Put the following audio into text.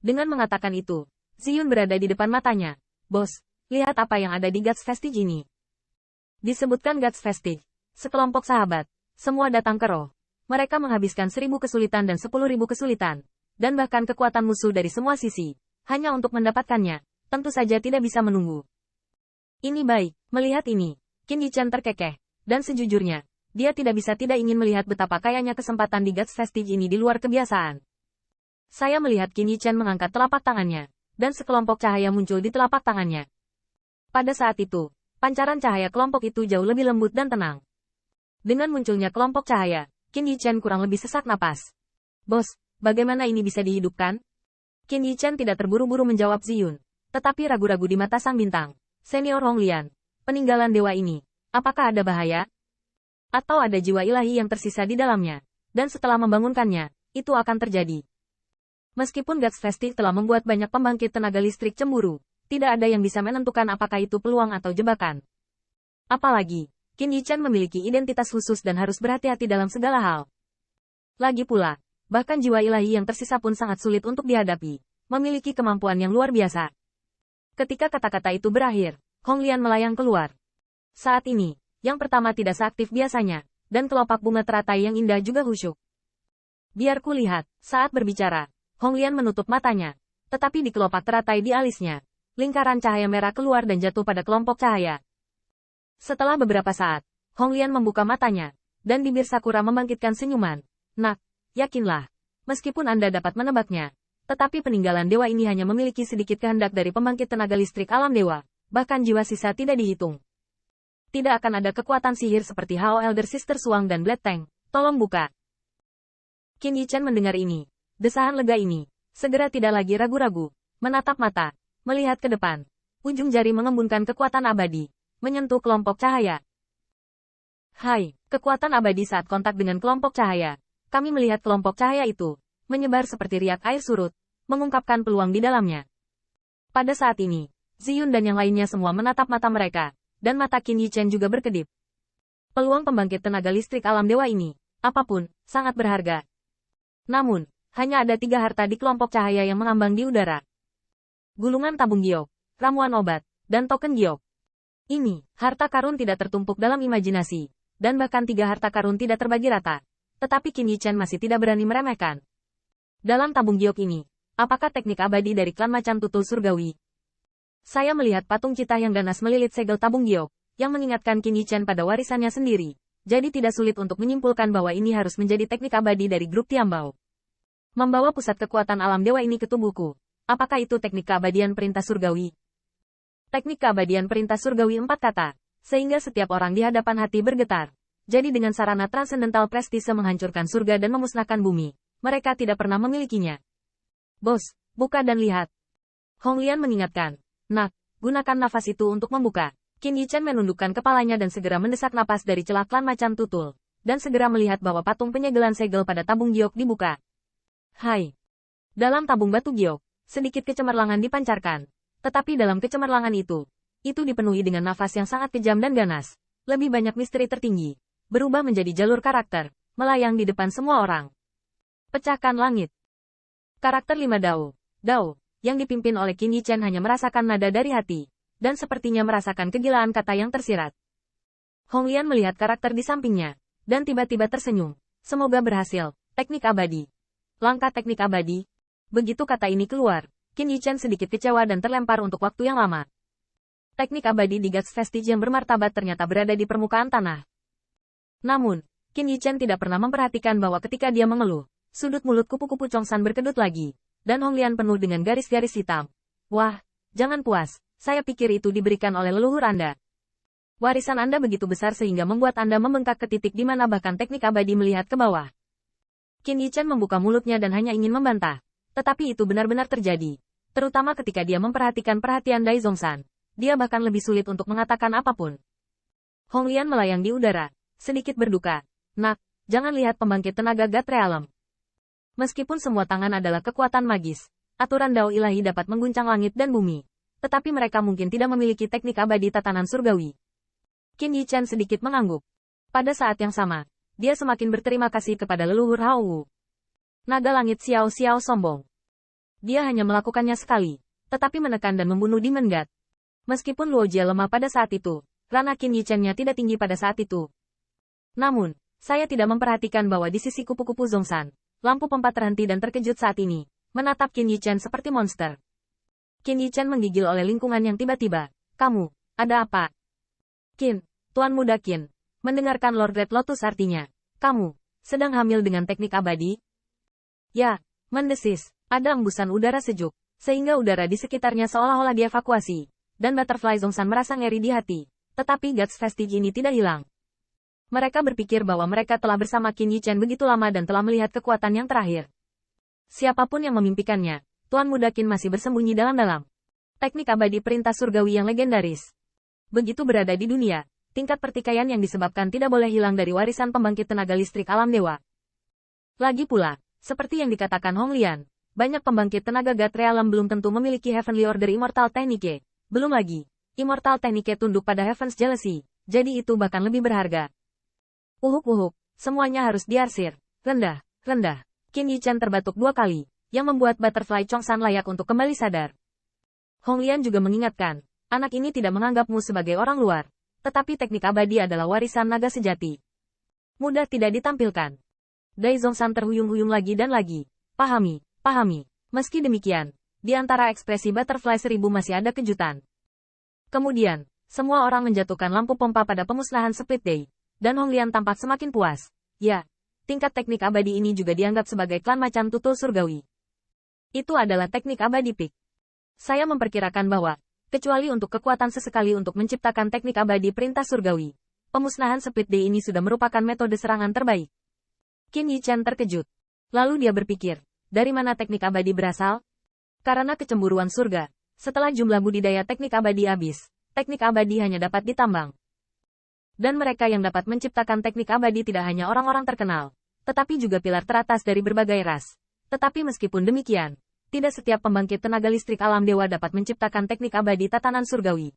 Dengan mengatakan itu, Ziyun berada di depan matanya. Bos, lihat apa yang ada di Guts Vestige ini. Disebutkan Guts Vestige, sekelompok sahabat, semua datang ke roh. Mereka menghabiskan 1000 kesulitan dan 10.000 kesulitan, dan bahkan kekuatan musuh dari semua sisi, hanya untuk mendapatkannya, tentu saja tidak bisa menunggu. Ini baik, melihat ini, Qin Yichan terkekeh, dan sejujurnya, dia tidak bisa tidak ingin melihat betapa kayanya kesempatan di Guts Vestige ini di luar kebiasaan. Saya melihat Qin Yichan mengangkat telapak tangannya, dan sekelompok cahaya muncul di telapak tangannya. Pada saat itu, pancaran cahaya kelompok itu jauh lebih lembut dan tenang. Dengan munculnya kelompok cahaya, Qin Yichan kurang lebih sesak napas. Bos, bagaimana ini bisa dihidupkan? Qin Yichan tidak terburu-buru menjawab Ziyun, tetapi ragu-ragu di mata sang bintang. Senior Honglian, peninggalan dewa ini, apakah ada bahaya? Atau ada jiwa ilahi yang tersisa di dalamnya? Dan setelah membangunkannya, itu akan terjadi. Meskipun Guts Vestige telah membuat banyak pembangkit tenaga listrik cemburu, tidak ada yang bisa menentukan apakah itu peluang atau jebakan. Apalagi, Qin Yichan memiliki identitas khusus dan harus berhati-hati dalam segala hal. Lagi pula, bahkan jiwa ilahi yang tersisa pun sangat sulit untuk dihadapi, memiliki kemampuan yang luar biasa. Ketika kata-kata itu berakhir, Honglian melayang keluar. Saat ini, yang pertama tidak seaktif biasanya, dan kelopak bunga teratai yang indah juga khusyuk. Biar ku lihat, saat berbicara, Honglian menutup matanya, tetapi di kelopak teratai di alisnya, lingkaran cahaya merah keluar dan jatuh pada kelompok cahaya. Setelah beberapa saat, Honglian membuka matanya, dan bibir Sakura membangkitkan senyuman. Nak, yakinlah, meskipun Anda dapat menebaknya, tetapi peninggalan dewa ini hanya memiliki sedikit kehendak dari pembangkit tenaga listrik alam dewa, bahkan jiwa sisa tidak dihitung. Tidak akan ada kekuatan sihir seperti Hao Elder Sister Suang dan Blade Tank, tolong buka. Qin Yichan mendengar ini, desahan lega ini, segera tidak lagi ragu-ragu, menatap mata, melihat ke depan, ujung jari mengembunkan kekuatan abadi, menyentuh kelompok cahaya. Hai, kekuatan abadi saat kontak dengan kelompok cahaya, kami melihat kelompok cahaya itu, menyebar seperti riak air surut, mengungkapkan peluang di dalamnya. Pada saat ini, Ziyun dan yang lainnya semua menatap mata mereka, dan mata Qin Yichan juga berkedip. Peluang pembangkit tenaga listrik alam dewa ini, apapun, sangat berharga. Namun, hanya ada 3 harta di kelompok cahaya yang mengambang di udara. Gulungan tabung giok, ramuan obat, dan token giok. Ini, harta karun tidak tertumpuk dalam imajinasi, dan bahkan 3 harta karun tidak terbagi rata. Tetapi Qin Yichan masih tidak berani meremehkan. Dalam tabung giok ini, apakah teknik abadi dari klan macan tutul surgawi? Saya melihat patung citah yang ganas melilit segel tabung giok, yang mengingatkan Qin Yichan pada warisannya sendiri. Jadi tidak sulit untuk menyimpulkan bahwa ini harus menjadi teknik abadi dari grup Tiambao. Membawa pusat kekuatan alam dewa ini ke tubuhku. Apakah itu teknik keabadian perintah surgawi? Teknik keabadian perintah surgawi 4 kata, sehingga setiap orang di hadapan hati bergetar. Jadi dengan sarana transendental prestise menghancurkan surga dan memusnahkan bumi. Mereka tidak pernah memilikinya. Bos, buka dan lihat. Honglian mengingatkan. Nak, gunakan nafas itu untuk membuka. Qin Yichan menundukkan kepalanya dan segera mendesak napas dari celah klan macan tutul. Dan segera melihat bahwa patung penyegelan segel pada tabung giok dibuka. Hai. Dalam tabung batu giok, sedikit kecemerlangan dipancarkan. Tetapi dalam kecemerlangan itu dipenuhi dengan nafas yang sangat kejam dan ganas. Lebih banyak misteri tertinggi. Berubah menjadi jalur karakter, melayang di depan semua orang. Pecahkan langit. Karakter 5 Dao. Dao, yang dipimpin oleh Qin Yichan hanya merasakan nada dari hati, dan sepertinya merasakan kegilaan kata yang tersirat. Honglian melihat karakter di sampingnya, dan tiba-tiba tersenyum. Semoga berhasil, teknik abadi. Langkah teknik abadi. Begitu kata ini keluar, Qin Yichan sedikit kecewa dan terlempar untuk waktu yang lama. Teknik abadi di Guts Vestige yang bermartabat ternyata berada di permukaan tanah. Namun, Qin Yichan tidak pernah memperhatikan bahwa ketika dia mengeluh, sudut mulut kupu-kupu Chongsan berkedut lagi, dan Honglian penuh dengan garis-garis hitam. Wah, jangan puas, saya pikir itu diberikan oleh leluhur Anda. Warisan Anda begitu besar sehingga membuat Anda membengkak ke titik di mana bahkan teknik abadi melihat ke bawah. Qin Yichan membuka mulutnya dan hanya ingin membantah. Tetapi itu benar-benar terjadi. Terutama ketika dia memperhatikan perhatian Dai Zongsan. Dia bahkan lebih sulit untuk mengatakan apapun. Honglian melayang di udara, sedikit berduka. Nak, jangan lihat pembangkit tenaga gatre alam. Meskipun semua tangan adalah kekuatan magis, aturan Dao ilahi dapat mengguncang langit dan bumi. Tetapi mereka mungkin tidak memiliki teknik abadi tatanan surgawi. Qin Yichan sedikit mengangguk. Pada saat yang sama, dia semakin berterima kasih kepada leluhur Hao Wu. Naga langit Xiao Xiao sombong. Dia hanya melakukannya sekali, tetapi menekan dan membunuh Demon God. Meskipun Luo Jie lemah pada saat itu, ranah Qin Yichen-nya tidak tinggi pada saat itu. Namun, saya tidak memperhatikan bahwa di sisi kupu-kupu Zhongshan, lampu pompa terhenti dan terkejut saat ini, menatap Qin Yichen seperti monster. Qin Yichen menggigil oleh lingkungan yang tiba-tiba. Kamu, ada apa? Qin, Tuan Muda Qin, mendengarkan Lord Red Lotus artinya. Kamu, sedang hamil dengan teknik abadi? Ya, mendesis, ada embusan udara sejuk, sehingga udara di sekitarnya seolah-olah dievakuasi. Dan Butterfly Zhongshan merasa ngeri di hati. Tetapi Guts Vestige ini tidak hilang. Mereka berpikir bahwa mereka telah bersama Qin Yichen begitu lama dan telah melihat kekuatan yang terakhir. Siapapun yang memimpikannya, Tuan Muda Qin masih bersembunyi dalam-dalam. Teknik abadi perintah surgawi yang legendaris. Begitu berada di dunia, tingkat pertikaian yang disebabkan tidak boleh hilang dari warisan pembangkit tenaga listrik alam dewa. Lagi pula, seperti yang dikatakan Hong Lian, banyak pembangkit tenaga God Realm belum tentu memiliki Heavenly Order Immortal Technique. Belum lagi, Immortal Technique tunduk pada Heaven's Jealousy, jadi itu bahkan lebih berharga. Uhuk-uhuk, semuanya harus diarsir. Rendah, rendah. Qin Yichen terbatuk 2 kali, yang membuat Butterfly Zhongshan layak untuk kembali sadar. Hong Lian juga mengingatkan, anak ini tidak menganggapmu sebagai orang luar, tetapi teknik abadi adalah warisan naga sejati. Mudah tidak ditampilkan. Dai Zhongshan terhuyung-huyung lagi dan lagi. Pahami, pahami. Meski demikian, di antara ekspresi Butterfly 1000 masih ada kejutan. Kemudian, semua orang menjatuhkan lampu pompa pada pemusnahan Split Day, dan Hong Lian tampak semakin puas. Ya, tingkat teknik abadi ini juga dianggap sebagai klan macan tutul surgawi. Itu adalah teknik abadi peak. Saya memperkirakan bahwa, kecuali untuk kekuatan sesekali untuk menciptakan teknik abadi perintah surgawi, pemusnahan Split Day ini sudah merupakan metode serangan terbaik. Qin Yichen terkejut. Lalu dia berpikir, dari mana teknik abadi berasal? Karena kecemburuan surga, setelah jumlah budidaya teknik abadi habis, teknik abadi hanya dapat ditambang. Dan mereka yang dapat menciptakan teknik abadi tidak hanya orang-orang terkenal, tetapi juga pilar teratas dari berbagai ras. Tetapi meskipun demikian, tidak setiap pembangkit tenaga listrik alam dewa dapat menciptakan teknik abadi tatanan surgawi.